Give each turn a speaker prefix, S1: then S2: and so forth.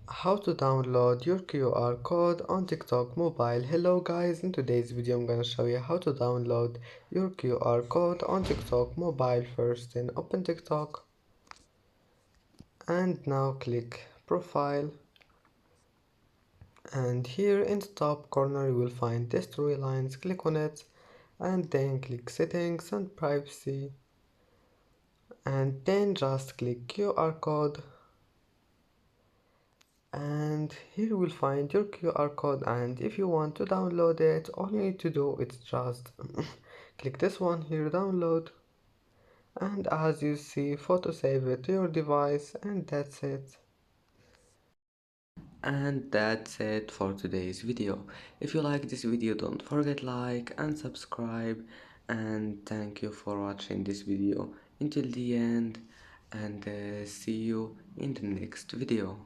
S1: How to download your QR code on TikTok mobile. Hello guys, in today's video I'm gonna show you how to download your QR code on TikTok mobile. First, then open TikTok and now click profile, and here in the top corner you will find these three lines. Click on it and then click settings and privacy, and then just click QR code, and here you will find your QR code. And if you want to download it, all you need to do is just click this one here, download, and as you see, photo save it to your device, and that's it. And that's it for today's video. If you like this video, don't forget like and subscribe, and thank you for watching this video until the end, and see you in the next video.